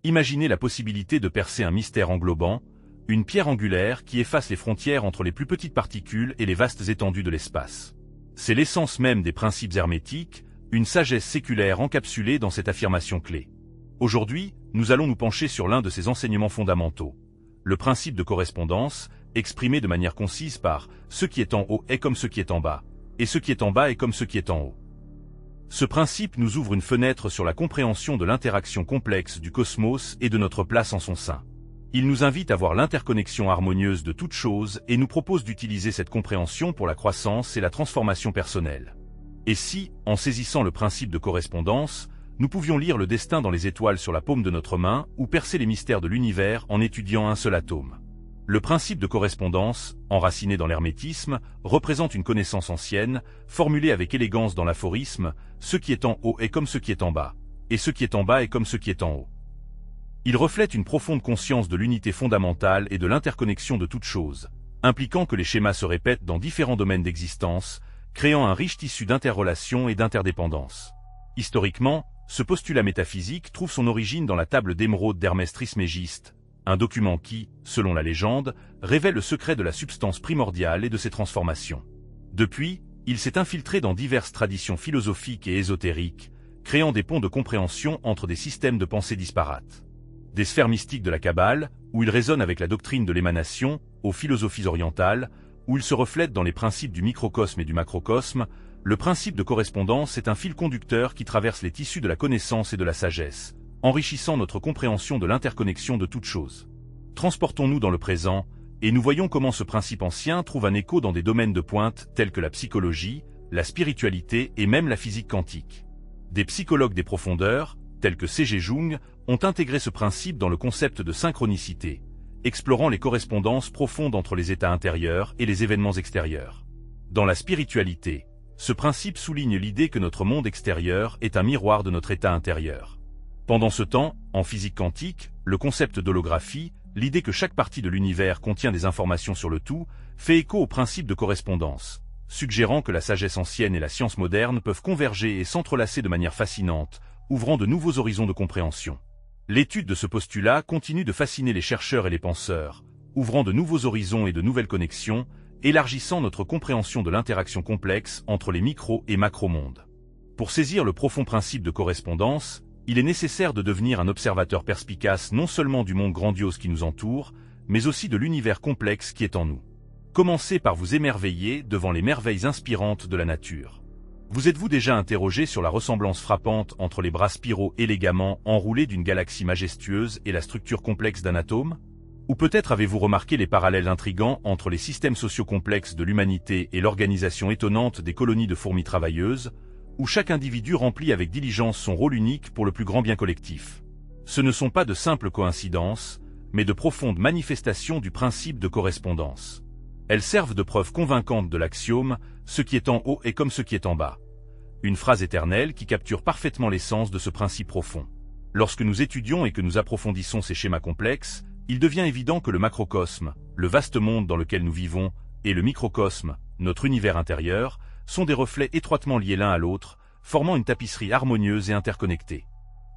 Imaginez la possibilité de percer un mystère englobant, une pierre angulaire qui efface les frontières entre les plus petites particules et les vastes étendues de l'espace. C'est l'essence même des principes hermétiques, une sagesse séculaire encapsulée dans cette affirmation clé. Aujourd'hui, nous allons nous pencher sur l'un de ces enseignements fondamentaux. Le principe de correspondance, exprimé de manière concise par « ce qui est en haut est comme ce qui est en bas » et « ce qui est en bas est comme ce qui est en haut ». Ce principe nous ouvre une fenêtre sur la compréhension de l'interaction complexe du cosmos et de notre place en son sein. Il nous invite à voir l'interconnexion harmonieuse de toutes choses et nous propose d'utiliser cette compréhension pour la croissance et la transformation personnelle. Et si, en saisissant le principe de correspondance, nous pouvions lire le destin dans les étoiles sur la paume de notre main ou percer les mystères de l'univers en étudiant un seul atome? Le principe de correspondance, enraciné dans l'hermétisme, représente une connaissance ancienne, formulée avec élégance dans l'aphorisme « ce qui est en haut est comme ce qui est en bas, et ce qui est en bas est comme ce qui est en haut ». Il reflète une profonde conscience de l'unité fondamentale et de l'interconnexion de toutes choses, impliquant que les schémas se répètent dans différents domaines d'existence, créant un riche tissu d'interrelations et d'interdépendance. Historiquement, ce postulat métaphysique trouve son origine dans la table d'émeraude d'Hermès Trismégiste, un document qui, selon la légende, révèle le secret de la substance primordiale et de ses transformations. Depuis, il s'est infiltré dans diverses traditions philosophiques et ésotériques, créant des ponts de compréhension entre des systèmes de pensée disparates. Des sphères mystiques de la Kabbale, où il résonne avec la doctrine de l'émanation, aux philosophies orientales, où il se reflète dans les principes du microcosme et du macrocosme, le principe de correspondance est un fil conducteur qui traverse les tissus de la connaissance et de la sagesse, enrichissant notre compréhension de l'interconnexion de toutes choses. Transportons-nous dans le présent, et nous voyons comment ce principe ancien trouve un écho dans des domaines de pointe tels que la psychologie, la spiritualité et même la physique quantique. Des psychologues des profondeurs, tels que C.G. Jung, ont intégré ce principe dans le concept de synchronicité, explorant les correspondances profondes entre les états intérieurs et les événements extérieurs. Dans la spiritualité, ce principe souligne l'idée que notre monde extérieur est un miroir de notre état intérieur. Pendant ce temps, en physique quantique, le concept d'holographie, l'idée que chaque partie de l'univers contient des informations sur le tout, fait écho au principe de correspondance, suggérant que la sagesse ancienne et la science moderne peuvent converger et s'entrelacer de manière fascinante, ouvrant de nouveaux horizons de compréhension. L'étude de ce postulat continue de fasciner les chercheurs et les penseurs, ouvrant de nouveaux horizons et de nouvelles connexions, élargissant notre compréhension de l'interaction complexe entre les micro- et macro-mondes. Pour saisir le profond principe de correspondance, il est nécessaire de devenir un observateur perspicace non seulement du monde grandiose qui nous entoure, mais aussi de l'univers complexe qui est en nous. Commencez par vous émerveiller devant les merveilles inspirantes de la nature. Vous êtes-vous déjà interrogé sur la ressemblance frappante entre les bras spiraux élégamment enroulés d'une galaxie majestueuse et la structure complexe d'un atome? Ou peut-être avez-vous remarqué les parallèles intrigants entre les systèmes sociaux complexes de l'humanité et l'organisation étonnante des colonies de fourmis travailleuses, où chaque individu remplit avec diligence son rôle unique pour le plus grand bien collectif. Ce ne sont pas de simples coïncidences, mais de profondes manifestations du principe de correspondance. Elles servent de preuve convaincante de l'axiome « ce qui est en haut est comme ce qui est en bas », une phrase éternelle qui capture parfaitement l'essence de ce principe profond. Lorsque nous étudions et que nous approfondissons ces schémas complexes, il devient évident que le macrocosme, le vaste monde dans lequel nous vivons, et le microcosme, notre univers intérieur, sont des reflets étroitement liés l'un à l'autre, formant une tapisserie harmonieuse et interconnectée.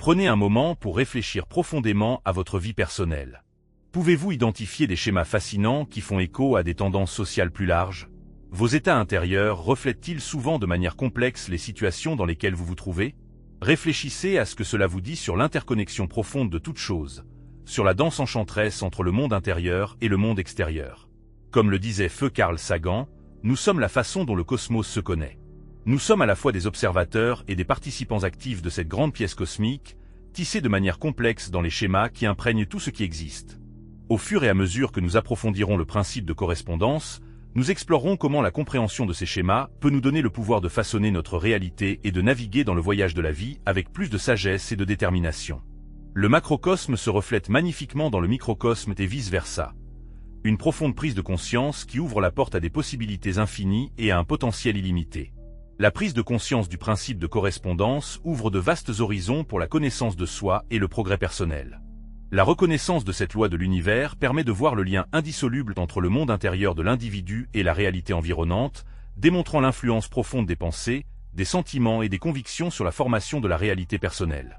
Prenez un moment pour réfléchir profondément à votre vie personnelle. Pouvez-vous identifier des schémas fascinants qui font écho à des tendances sociales plus larges? Vos états intérieurs reflètent-ils souvent de manière complexe les situations dans lesquelles vous vous trouvez? Réfléchissez à ce que cela vous dit sur l'interconnexion profonde de toutes choses, sur la danse enchanteresse entre le monde intérieur et le monde extérieur. Comme le disait feu Carl Sagan, nous sommes la façon dont le cosmos se connaît. Nous sommes à la fois des observateurs et des participants actifs de cette grande pièce cosmique, tissée de manière complexe dans les schémas qui imprègnent tout ce qui existe. Au fur et à mesure que nous approfondirons le principe de correspondance, nous explorerons comment la compréhension de ces schémas peut nous donner le pouvoir de façonner notre réalité et de naviguer dans le voyage de la vie avec plus de sagesse et de détermination. Le macrocosme se reflète magnifiquement dans le microcosme et vice-versa. Une profonde prise de conscience qui ouvre la porte à des possibilités infinies et à un potentiel illimité. La prise de conscience du principe de correspondance ouvre de vastes horizons pour la connaissance de soi et le progrès personnel. La reconnaissance de cette loi de l'univers permet de voir le lien indissoluble entre le monde intérieur de l'individu et la réalité environnante, démontrant l'influence profonde des pensées, des sentiments et des convictions sur la formation de la réalité personnelle.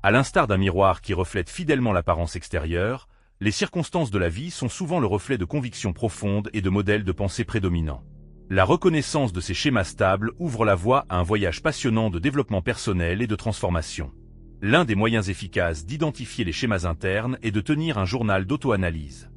À l'instar d'un miroir qui reflète fidèlement l'apparence extérieure, les circonstances de la vie sont souvent le reflet de convictions profondes et de modèles de pensée prédominants. La reconnaissance de ces schémas stables ouvre la voie à un voyage passionnant de développement personnel et de transformation. L'un des moyens efficaces d'identifier les schémas internes est de tenir un journal d'auto-analyse.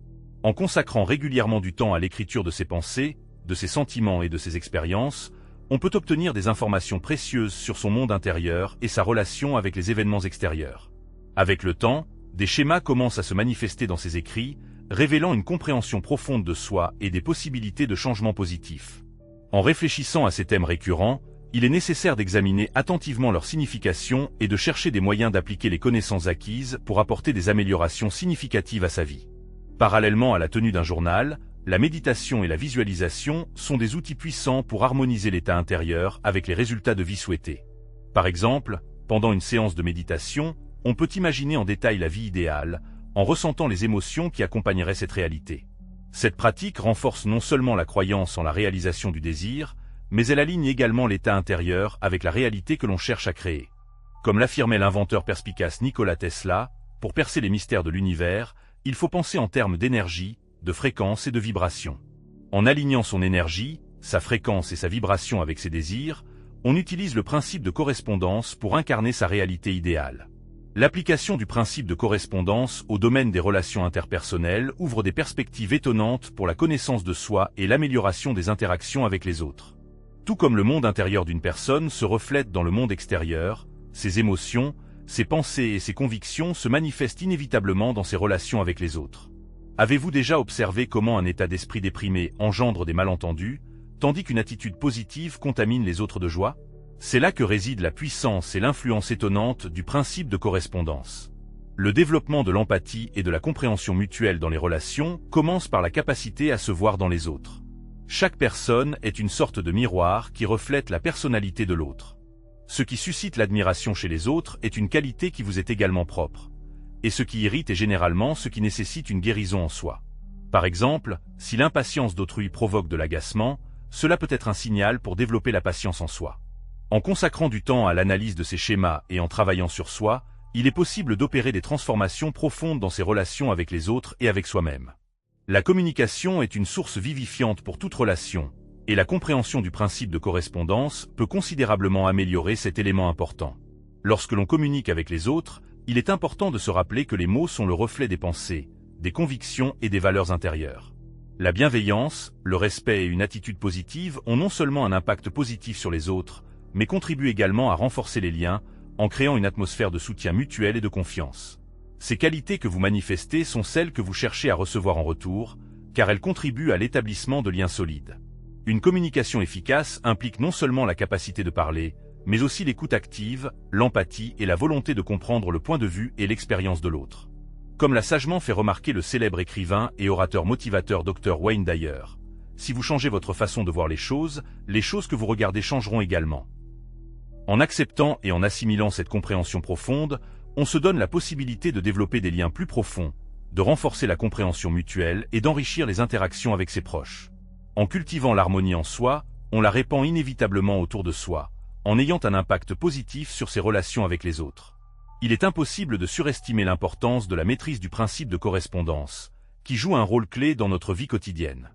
En consacrant régulièrement du temps à l'écriture de ses pensées, de ses sentiments et de ses expériences, on peut obtenir des informations précieuses sur son monde intérieur et sa relation avec les événements extérieurs. Avec le temps, des schémas commencent à se manifester dans ses écrits, révélant une compréhension profonde de soi et des possibilités de changement positif. En réfléchissant à ces thèmes récurrents, il est nécessaire d'examiner attentivement leur signification et de chercher des moyens d'appliquer les connaissances acquises pour apporter des améliorations significatives à sa vie. Parallèlement à la tenue d'un journal, la méditation et la visualisation sont des outils puissants pour harmoniser l'état intérieur avec les résultats de vie souhaités. Par exemple, pendant une séance de méditation, on peut imaginer en détail la vie idéale, en ressentant les émotions qui accompagneraient cette réalité. Cette pratique renforce non seulement la croyance en la réalisation du désir, mais elle aligne également l'état intérieur avec la réalité que l'on cherche à créer. Comme l'affirmait l'inventeur perspicace Nikola Tesla, pour percer les mystères de l'univers, il faut penser en termes d'énergie, de fréquence et de vibration. En alignant son énergie, sa fréquence et sa vibration avec ses désirs, on utilise le principe de correspondance pour incarner sa réalité idéale. L'application du principe de correspondance au domaine des relations interpersonnelles ouvre des perspectives étonnantes pour la connaissance de soi et l'amélioration des interactions avec les autres. Tout comme le monde intérieur d'une personne se reflète dans le monde extérieur, ses émotions, ses pensées et ses convictions se manifestent inévitablement dans ses relations avec les autres. Avez-vous déjà observé comment un état d'esprit déprimé engendre des malentendus, tandis qu'une attitude positive contamine les autres de joie? C'est là que réside la puissance et l'influence étonnante du principe de correspondance. Le développement de l'empathie et de la compréhension mutuelle dans les relations commence par la capacité à se voir dans les autres. Chaque personne est une sorte de miroir qui reflète la personnalité de l'autre. Ce qui suscite l'admiration chez les autres est une qualité qui vous est également propre. Et ce qui irrite est généralement ce qui nécessite une guérison en soi. Par exemple, si l'impatience d'autrui provoque de l'agacement, cela peut être un signal pour développer la patience en soi. En consacrant du temps à l'analyse de ces schémas et en travaillant sur soi, il est possible d'opérer des transformations profondes dans ses relations avec les autres et avec soi-même. La communication est une source vivifiante pour toute relation, et la compréhension du principe de correspondance peut considérablement améliorer cet élément important. Lorsque l'on communique avec les autres, il est important de se rappeler que les mots sont le reflet des pensées, des convictions et des valeurs intérieures. La bienveillance, le respect et une attitude positive ont non seulement un impact positif sur les autres, mais contribuent également à renforcer les liens, en créant une atmosphère de soutien mutuel et de confiance. Ces qualités que vous manifestez sont celles que vous cherchez à recevoir en retour, car elles contribuent à l'établissement de liens solides. Une communication efficace implique non seulement la capacité de parler, mais aussi l'écoute active, l'empathie et la volonté de comprendre le point de vue et l'expérience de l'autre. Comme l'a sagement fait remarquer le célèbre écrivain et orateur motivateur Dr Wayne Dyer, si vous changez votre façon de voir les choses que vous regardez changeront également. En acceptant et en assimilant cette compréhension profonde, on se donne la possibilité de développer des liens plus profonds, de renforcer la compréhension mutuelle et d'enrichir les interactions avec ses proches. En cultivant l'harmonie en soi, on la répand inévitablement autour de soi, en ayant un impact positif sur ses relations avec les autres. Il est impossible de surestimer l'importance de la maîtrise du principe de correspondance, qui joue un rôle clé dans notre vie quotidienne.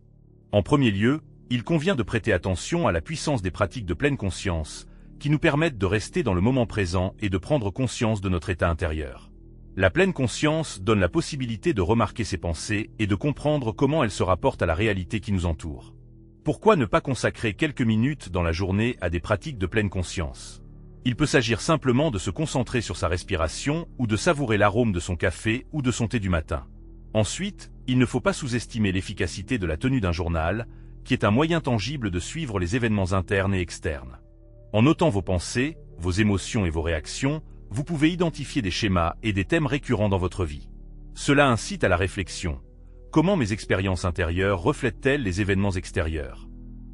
En premier lieu, il convient de prêter attention à la puissance des pratiques de pleine conscience, qui nous permettent de rester dans le moment présent et de prendre conscience de notre état intérieur. La pleine conscience donne la possibilité de remarquer ses pensées et de comprendre comment elles se rapportent à la réalité qui nous entoure. Pourquoi ne pas consacrer quelques minutes dans la journée à des pratiques de pleine conscience? Il peut s'agir simplement de se concentrer sur sa respiration ou de savourer l'arôme de son café ou de son thé du matin. Ensuite, il ne faut pas sous-estimer l'efficacité de la tenue d'un journal, qui est un moyen tangible de suivre les événements internes et externes. En notant vos pensées, vos émotions et vos réactions, vous pouvez identifier des schémas et des thèmes récurrents dans votre vie. Cela incite à la réflexion. Comment mes expériences intérieures reflètent-elles les événements extérieurs?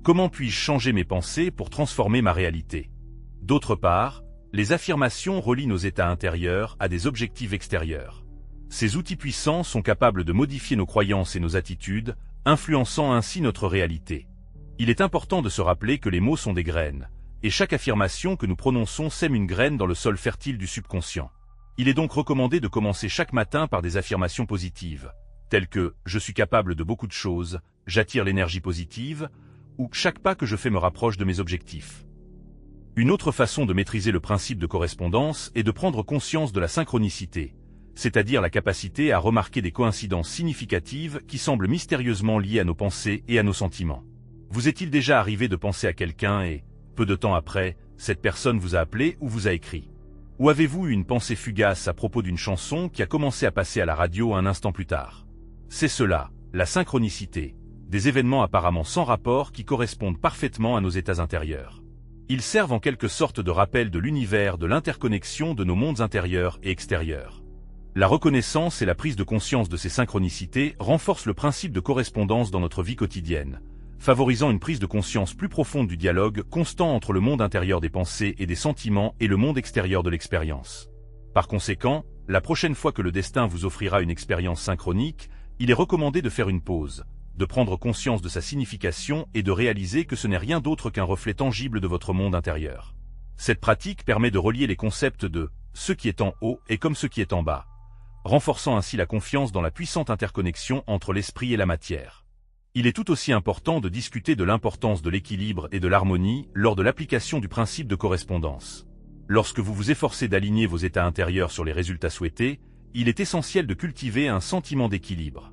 Comment puis-je changer mes pensées pour transformer ma réalité? D'autre part, les affirmations relient nos états intérieurs à des objectifs extérieurs. Ces outils puissants sont capables de modifier nos croyances et nos attitudes, influençant ainsi notre réalité. Il est important de se rappeler que les mots sont des graines, et chaque affirmation que nous prononçons sème une graine dans le sol fertile du subconscient. Il est donc recommandé de commencer chaque matin par des affirmations positives, telles que « je suis capable de beaucoup de choses »,« j'attire l'énergie positive » ou « chaque pas que je fais me rapproche de mes objectifs ». Une autre façon de maîtriser le principe de correspondance est de prendre conscience de la synchronicité, c'est-à-dire la capacité à remarquer des coïncidences significatives qui semblent mystérieusement liées à nos pensées et à nos sentiments. Vous est-il déjà arrivé de penser à quelqu'un et, peu de temps après, cette personne vous a appelé ou vous a écrit? Ou avez-vous eu une pensée fugace à propos d'une chanson qui a commencé à passer à la radio un instant plus tard? C'est cela, la synchronicité, des événements apparemment sans rapport qui correspondent parfaitement à nos états intérieurs. Ils servent en quelque sorte de rappel de l'univers, de l'interconnexion de nos mondes intérieurs et extérieurs. La reconnaissance et la prise de conscience de ces synchronicités renforcent le principe de correspondance dans notre vie quotidienne, favorisant une prise de conscience plus profonde du dialogue constant entre le monde intérieur des pensées et des sentiments et le monde extérieur de l'expérience. Par conséquent, la prochaine fois que le destin vous offrira une expérience synchronique, il est recommandé de faire une pause, de prendre conscience de sa signification et de réaliser que ce n'est rien d'autre qu'un reflet tangible de votre monde intérieur. Cette pratique permet de relier les concepts de « ce qui est en haut est comme ce qui est en bas », renforçant ainsi la confiance dans la puissante interconnexion entre l'esprit et la matière. Il est tout aussi important de discuter de l'importance de l'équilibre et de l'harmonie lors de l'application du principe de correspondance. Lorsque vous vous efforcez d'aligner vos états intérieurs sur les résultats souhaités, il est essentiel de cultiver un sentiment d'équilibre.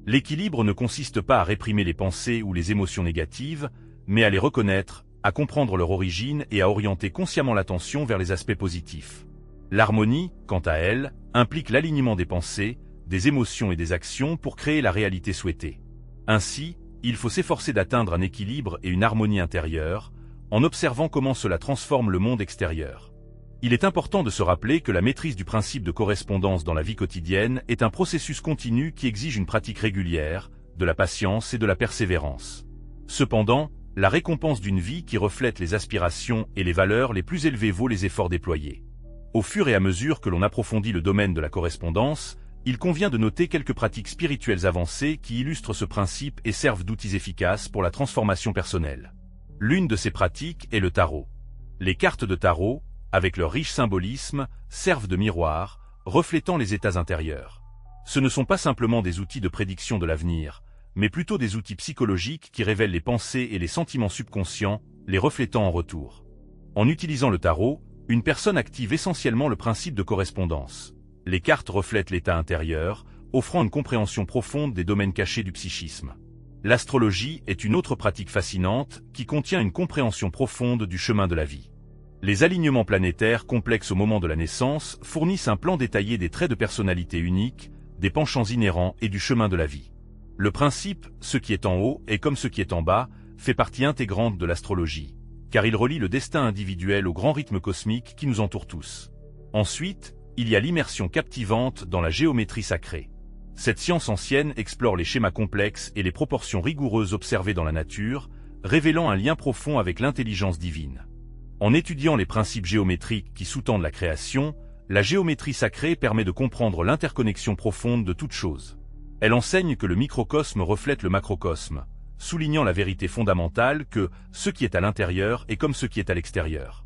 L'équilibre ne consiste pas à réprimer les pensées ou les émotions négatives, mais à les reconnaître, à comprendre leur origine et à orienter consciemment l'attention vers les aspects positifs. L'harmonie, quant à elle, implique l'alignement des pensées, des émotions et des actions pour créer la réalité souhaitée. Ainsi, il faut s'efforcer d'atteindre un équilibre et une harmonie intérieure, en observant comment cela transforme le monde extérieur. Il est important de se rappeler que la maîtrise du principe de correspondance dans la vie quotidienne est un processus continu qui exige une pratique régulière, de la patience et de la persévérance. Cependant, la récompense d'une vie qui reflète les aspirations et les valeurs les plus élevées vaut les efforts déployés. Au fur et à mesure que l'on approfondit le domaine de la correspondance, il convient de noter quelques pratiques spirituelles avancées qui illustrent ce principe et servent d'outils efficaces pour la transformation personnelle. L'une de ces pratiques est le tarot. Les cartes de tarot, avec leur riche symbolisme, servent de miroir, reflétant les états intérieurs. Ce ne sont pas simplement des outils de prédiction de l'avenir, mais plutôt des outils psychologiques qui révèlent les pensées et les sentiments subconscients, les reflétant en retour. En utilisant le tarot, une personne active essentiellement le principe de correspondance. Les cartes reflètent l'état intérieur, offrant une compréhension profonde des domaines cachés du psychisme. L'astrologie est une autre pratique fascinante qui contient une compréhension profonde du chemin de la vie. Les alignements planétaires complexes au moment de la naissance fournissent un plan détaillé des traits de personnalité uniques, des penchants inhérents et du chemin de la vie. Le principe « ce qui est en haut est comme ce qui est en bas » fait partie intégrante de l'astrologie, car il relie le destin individuel au grand rythme cosmique qui nous entoure tous. Ensuite, il y a l'immersion captivante dans la géométrie sacrée. Cette science ancienne explore les schémas complexes et les proportions rigoureuses observées dans la nature, révélant un lien profond avec l'intelligence divine. En étudiant les principes géométriques qui sous-tendent la création, la géométrie sacrée permet de comprendre l'interconnexion profonde de toutes choses. Elle enseigne que le microcosme reflète le macrocosme, soulignant la vérité fondamentale que ce qui est à l'intérieur est comme ce qui est à l'extérieur.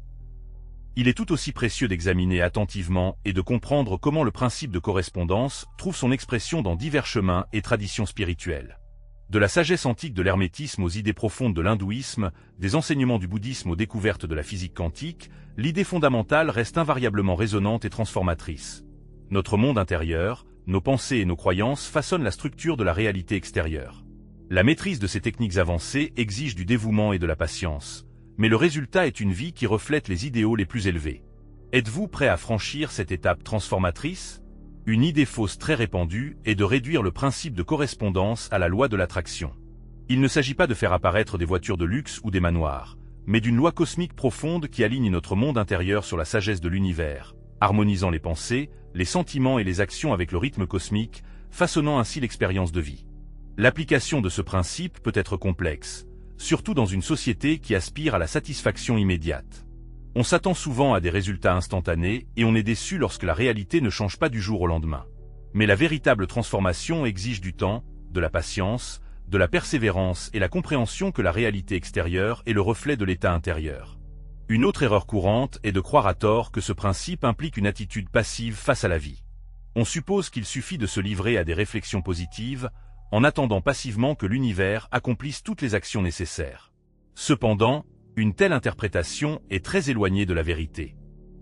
Il est tout aussi précieux d'examiner attentivement et de comprendre comment le principe de correspondance trouve son expression dans divers chemins et traditions spirituelles. De la sagesse antique de l'hermétisme aux idées profondes de l'hindouisme, des enseignements du bouddhisme aux découvertes de la physique quantique, l'idée fondamentale reste invariablement résonante et transformatrice. Notre monde intérieur, nos pensées et nos croyances façonnent la structure de la réalité extérieure. La maîtrise de ces techniques avancées exige du dévouement et de la patience, mais le résultat est une vie qui reflète les idéaux les plus élevés. Êtes-vous prêt à franchir cette étape transformatrice ? Une idée fausse très répandue est de réduire le principe de correspondance à la loi de l'attraction. Il ne s'agit pas de faire apparaître des voitures de luxe ou des manoirs, mais d'une loi cosmique profonde qui aligne notre monde intérieur sur la sagesse de l'univers, harmonisant les pensées, les sentiments et les actions avec le rythme cosmique, façonnant ainsi l'expérience de vie. L'application de ce principe peut être complexe, surtout dans une société qui aspire à la satisfaction immédiate. On s'attend souvent à des résultats instantanés et on est déçu lorsque la réalité ne change pas du jour au lendemain. Mais la véritable transformation exige du temps, de la patience, de la persévérance et la compréhension que la réalité extérieure est le reflet de l'état intérieur. Une autre erreur courante est de croire à tort que ce principe implique une attitude passive face à la vie. On suppose qu'il suffit de se livrer à des réflexions positives, en attendant passivement que l'univers accomplisse toutes les actions nécessaires. Cependant, une telle interprétation est très éloignée de la vérité.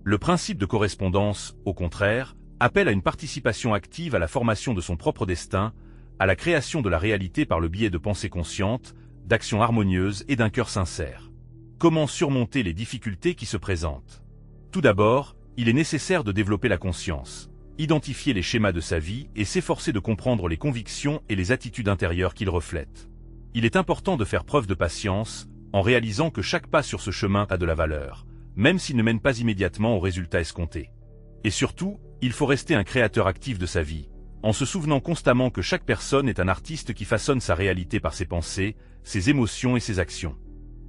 Le principe de correspondance, au contraire, appelle à une participation active à la formation de son propre destin, à la création de la réalité par le biais de pensées conscientes, d'actions harmonieuses et d'un cœur sincère. Comment surmonter les difficultés qui se présentent? Tout d'abord, il est nécessaire de développer la conscience, identifier les schémas de sa vie et s'efforcer de comprendre les convictions et les attitudes intérieures qu'ils reflètent. Il est important de faire preuve de patience, en réalisant que chaque pas sur ce chemin a de la valeur, même s'il ne mène pas immédiatement au résultat escompté. Et surtout, il faut rester un créateur actif de sa vie, en se souvenant constamment que chaque personne est un artiste qui façonne sa réalité par ses pensées, ses émotions et ses actions.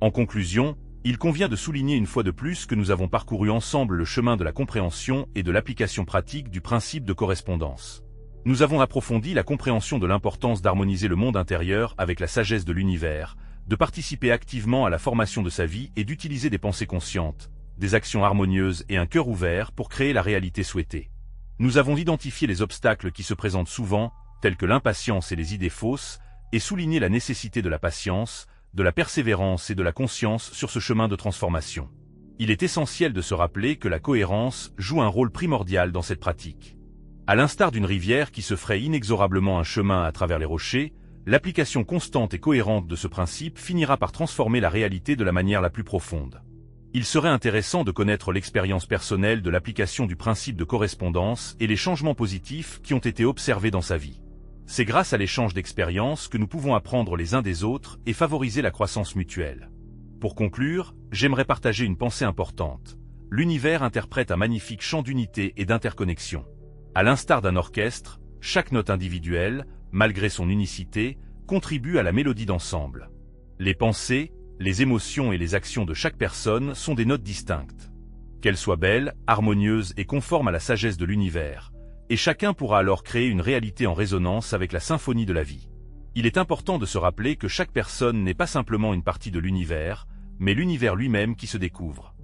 En conclusion, il convient de souligner une fois de plus que nous avons parcouru ensemble le chemin de la compréhension et de l'application pratique du principe de correspondance. Nous avons approfondi la compréhension de l'importance d'harmoniser le monde intérieur avec la sagesse de l'univers, de participer activement à la formation de sa vie et d'utiliser des pensées conscientes, des actions harmonieuses et un cœur ouvert pour créer la réalité souhaitée. Nous avons identifié les obstacles qui se présentent souvent, tels que l'impatience et les idées fausses, et souligné la nécessité de la patience, de la persévérance et de la conscience sur ce chemin de transformation. Il est essentiel de se rappeler que la cohérence joue un rôle primordial dans cette pratique. À l'instar d'une rivière qui se fraye inexorablement un chemin à travers les rochers, l'application constante et cohérente de ce principe finira par transformer la réalité de la manière la plus profonde. Il serait intéressant de connaître l'expérience personnelle de l'application du principe de correspondance et les changements positifs qui ont été observés dans sa vie. C'est grâce à l'échange d'expériences que nous pouvons apprendre les uns des autres et favoriser la croissance mutuelle. Pour conclure, j'aimerais partager une pensée importante. L'univers interprète un magnifique chant d'unité et d'interconnexion. À l'instar d'un orchestre, chaque note individuelle, malgré son unicité, contribue à la mélodie d'ensemble. Les pensées, les émotions et les actions de chaque personne sont des notes distinctes. Qu'elles soient belles, harmonieuses et conformes à la sagesse de l'univers, et chacun pourra alors créer une réalité en résonance avec la symphonie de la vie. Il est important de se rappeler que chaque personne n'est pas simplement une partie de l'univers, mais l'univers lui-même qui se découvre.